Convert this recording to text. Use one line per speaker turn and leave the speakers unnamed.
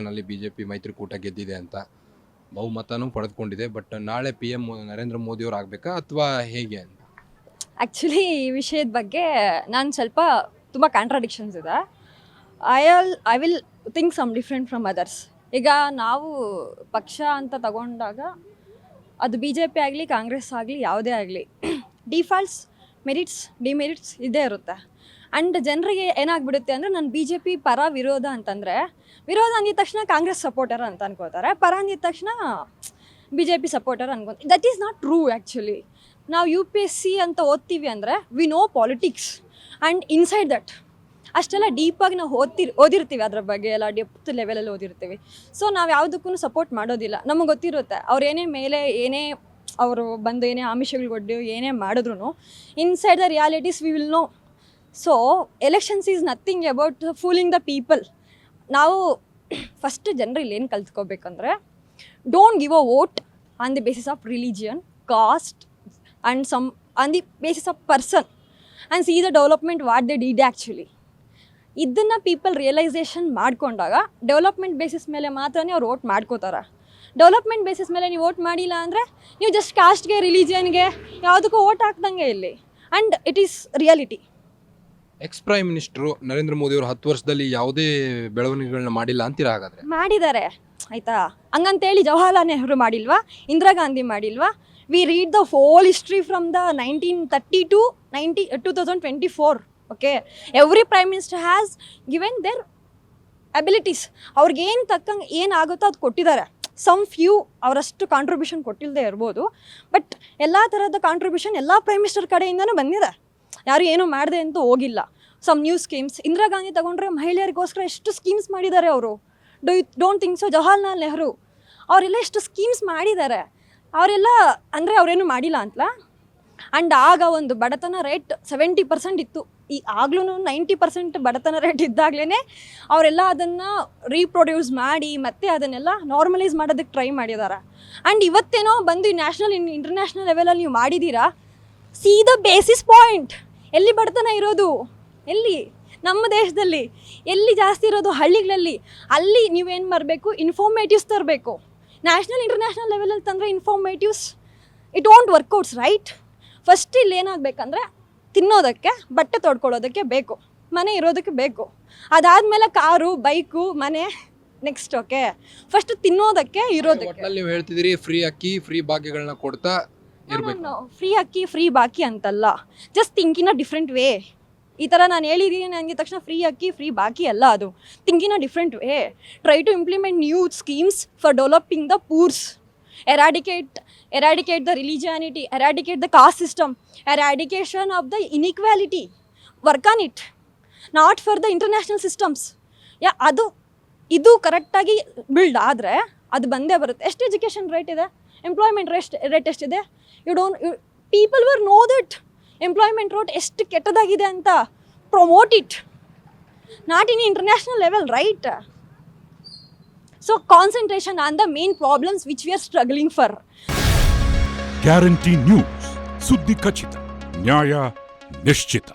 ನಲ್ಲಿ ಬಿಜೆಪಿ ಮೈತ್ರಿಕೂಟ ಗೆದ್ದಿದೆ ಅಂತ ಬಹುಮತನೂ ಪಡೆದುಕೊಂಡಿದೆ. ಬಟ್ ನಾಳೆ PM ನರೇಂದ್ರ ಮೋದಿ ಅವರು ಆಗಬೇಕಾ ಅಥವಾ ಹೇಗೆ ಅಂತ?
ಆ್ಯಕ್ಚುಲಿ ಈ ವಿಷಯದ ಬಗ್ಗೆ ನಾನು ಸ್ವಲ್ಪ ತುಂಬ ಕಾಂಟ್ರಾಡಿಕ್ಷನ್ಸ್ ಇದೆ. I will think some different from others. ಈಗ ನಾವು ಪಕ್ಷ ಅಂತ ತಗೊಂಡಾಗ ಅದು BJP ಆಗಲಿ ಕಾಂಗ್ರೆಸ್ ಆಗಲಿ ಯಾವುದೇ ಆಗಲಿ ಡಿಫಾಲ್ಟ್ಸ್, ಮೆರಿಟ್ಸ್, ಡಿಮೆರಿಟ್ಸ್ ಇದೇ ಇರುತ್ತೆ. ಆ್ಯಂಡ್ ಜನರಿಗೆ ಏನಾಗ್ಬಿಡುತ್ತೆ ಅಂದರೆ ನಾನು BJP ಪರ ವಿರೋಧ ಅಂತಂದರೆ, ವಿರೋಧ ಅಂದಿದ ತಕ್ಷಣ ಕಾಂಗ್ರೆಸ್ ಸಪೋರ್ಟರ್ ಅಂತ ಅನ್ಕೋತಾರೆ, ಪರ ಅಂದಿದ ತಕ್ಷಣ BJP ಸಪೋರ್ಟರ್ ಅನ್ಕೊಂತ. That is not true. Actually ನಾವು UPSC ಅಂತ ಓದ್ತೀವಿ ಅಂದರೆ we know politics and inside that ಅಷ್ಟೆಲ್ಲ ಡೀಪಾಗಿ ನಾವು ಓದಿರ್ತೀವಿ, ಅದ್ರ ಬಗ್ಗೆ ಎಲ್ಲ ಡೆಪ್ತ್ ಲೆವೆಲಲ್ಲಿ ಓದಿರ್ತೀವಿ. ಸೊ ನಾವು ಯಾವುದಕ್ಕೂ ಸಪೋರ್ಟ್ ಮಾಡೋದಿಲ್ಲ. ನಮಗೆ ಗೊತ್ತಿರುತ್ತೆ ಅವ್ರು ಏನೇ ಮೇಲೆ ಏನೇ ಅವರು ಬಂದು ಏನೇ ಆಮಿಷಗಳು ಏನೇ ಮಾಡಿದ್ರು inside the realities we will know. So elections is nothing about fooling the people. ನಾವು ಫಸ್ಟ್ ಜನರಲ್ಲಿ ಏನು ಕಲ್ತ್ಕೋಬೇಕಂದ್ರೆ, don't give a vote on the basis of religion, caste and some on the basis of person and see the development what they did actually. ಇದನ್ನು people realisation ಮಾಡಿಕೊಂಡಾಗ development basis ಮೇಲೆ ಮಾತ್ರನೇ ಅವ್ರು vote ಮಾಡ್ಕೋತಾರೆ. Development basis ಮೇಲೆ ನೀವು vote ಮಾಡಿಲ್ಲ ಅಂದರೆ ನೀವು ಜಸ್ಟ್ ಕಾಸ್ಟ್ಗೆ, ರಿಲಿಜಿಯನ್ಗೆ ಯಾವುದಕ್ಕೂ ವೋಟ್ ಹಾಕ್ದಂಗೆ ಇಲ್ಲಿ. And it is reality.
Prime Minister Narendra Modi ಅವರು 10 ವರ್ಷದಲ್ಲಿ ಯಾವುದೇ ಬೆಳವಣಿಗೆಗಳನ್ನ ಮಾಡಿಲ್ಲ ಅಂತೀರಾ? ಹಾಗಾದ್ರೆ
ಮಾಡಿದ್ದಾರೆ ಆಯಿತಾ. ಹಂಗಂತೇಳಿ ಜವಾಹರ್ಲಾಲ್ ನೆಹರು ಮಾಡಿಲ್ವಾ, ಇಂದಿರಾ ಗಾಂಧಿ ಮಾಡಿಲ್ವಾ? We read the whole history from the 1930 to 2024. Okay, every prime minister has given their abilities. ಅವ್ರಿಗೇನು ತಕ್ಕಂಗೆ ಏನಾಗುತ್ತೋ ಅದು ಕೊಟ್ಟಿದ್ದಾರೆ. ಸಮ್ ಫ್ಯೂ ಅವರಷ್ಟು ಕಾಂಟ್ರಿಬ್ಯೂಷನ್ ಕೊಟ್ಟಿಲ್ಲದೆ ಇರ್ಬೋದು, ಬಟ್ ಎಲ್ಲ ಥರದ ಕಾಂಟ್ರಿಬ್ಯೂಷನ್ ಎಲ್ಲ ಪ್ರೈಮ್ ಮಿನಿಸ್ಟರ್ ಕಡೆಯಿಂದನೂ ಬಂದಿದೆ. ಯಾರು ಏನೂ ಮಾಡಿದೆ ಅಂತೂ ಹೋಗಿಲ್ಲ. Some new schemes, Indira Gandhi ತಗೊಂಡ್ರೆ ಮಹಿಳೆಯರಿಗೋಸ್ಕರ ಎಷ್ಟು ಸ್ಕೀಮ್ಸ್ ಮಾಡಿದ್ದಾರೆ ಅವರು. Don't think so? Jawaharlal Nehru ಅವರೆಲ್ಲ ಎಷ್ಟು ಸ್ಕೀಮ್ಸ್ ಮಾಡಿದ್ದಾರೆ. ಅವರೆಲ್ಲ ಅಂದರೆ ಅವರೇನು ಮಾಡಿಲ್ಲ ಅಂತಲ್ಲ. ಆ್ಯಂಡ್ ಆಗ ಒಂದು ಬಡತನ ರೇಟ್ 70% ಇತ್ತು. ಈ ಆಗ್ಲೂ 90% ಬಡತನ ರೇಟ್ ಇದ್ದಾಗಲೇ ಅವರೆಲ್ಲ ಅದನ್ನು ರೀಪ್ರೊಡ್ಯೂಸ್ ಮಾಡಿ ಮತ್ತೆ ಅದನ್ನೆಲ್ಲ ನಾರ್ಮಲೈಸ್ ಮಾಡೋದಕ್ಕೆ ಟ್ರೈ ಮಾಡಿದ್ದಾರೆ. ಆ್ಯಂಡ್ ಇವತ್ತೇನೋ ಬಂದು ನ್ಯಾಷನಲ್ ಇಂಟರ್ನ್ಯಾಷನಲ್ ಲೆವೆಲಲ್ಲಿ ನೀವು ಮಾಡಿದ್ದೀರಾ. C the basis point. ಎಲ್ಲಿ ಬಡತನ ಇರೋದು? ಎಲ್ಲಿ? ನಮ್ಮ ದೇಶದಲ್ಲಿ. ಎಲ್ಲಿ ಜಾಸ್ತಿ ಇರೋದು? ಹಳ್ಳಿಗಳಲ್ಲಿ. ಅಲ್ಲಿ ನೀವೇನು ಮಾಡಬೇಕು? ಇನ್ಫಾರ್ಮೇಟಿವ್ಸ್ ತರಬೇಕು. ನ್ಯಾಷನಲ್ ಇಂಟರ್ನ್ಯಾಷನಲ್ ಲೆವೆಲಲ್ಲಿ ತಂದರೆ informatives it won't workouts, right? First ಇಲ್ಲಿ ಏನಾಗಬೇಕಂದ್ರೆ, ತಿನ್ನೋದಕ್ಕೆ, ಬಟ್ಟೆ ತೊಡ್ಕೊಳ್ಳೋದಕ್ಕೆ ಬೇಕು, ಮನೆ ಇರೋದಕ್ಕೆ ಬೇಕು. ಅದಾದಮೇಲೆ ಕಾರು, ಬೈಕು, ಮನೆ ನೆಕ್ಸ್ಟ್. ಓಕೆ, ಫಸ್ಟ್ ತಿನ್ನೋದಕ್ಕೆ, ಇರೋದಕ್ಕೆ.
ನೀವು ಹೇಳ್ತಿದ್ದೀರಿ ಫ್ರೀ ಅಕ್ಕಿ, ಫ್ರೀ ಭಾಗ್ಯಗಳನ್ನ ಕೊಡ್ತಾ ಇರಬೇಕು.
ಫ್ರೀ ಅಕ್ಕಿ, ಫ್ರೀ ಬಾಕಿ ಅಂತಲ್ಲ. Just think in a different way. ಈ ಥರ ನಾನು ಹೇಳಿದ್ದೀನಿ ನನಗೆ ತಕ್ಷಣ ಫ್ರೀ ಅಕ್ಕಿ, ಫ್ರೀ ಬಾಕಿ ಅಲ್ಲ ಅದು. Think in a different way. Try to implement new schemes for developing the poors. eradicate the religiosity, eradicate the caste system, eradication of the inequality. Work on it, not for the international systems. ಇದು ಕರೆಕ್ಟಾಗಿ build ಆದರೆ ಅದು ಬಂದೇ ಬರುತ್ತೆ. ಎಷ್ಟು education rate ಇದೆ, employment rate ಎಷ್ಟಿದೆ? People will no that employment rate ಎಷ್ಟು ಕೆಟ್ಟದಾಗಿದೆ ಅಂತ. Promote it, not in international level, right? So concentration on the main problems which we are struggling for.
Guarantee news, ಸುದ್ದಿ ಖಚಿತ, ನ್ಯಾಯ ನಿಶ್ಚಿತ.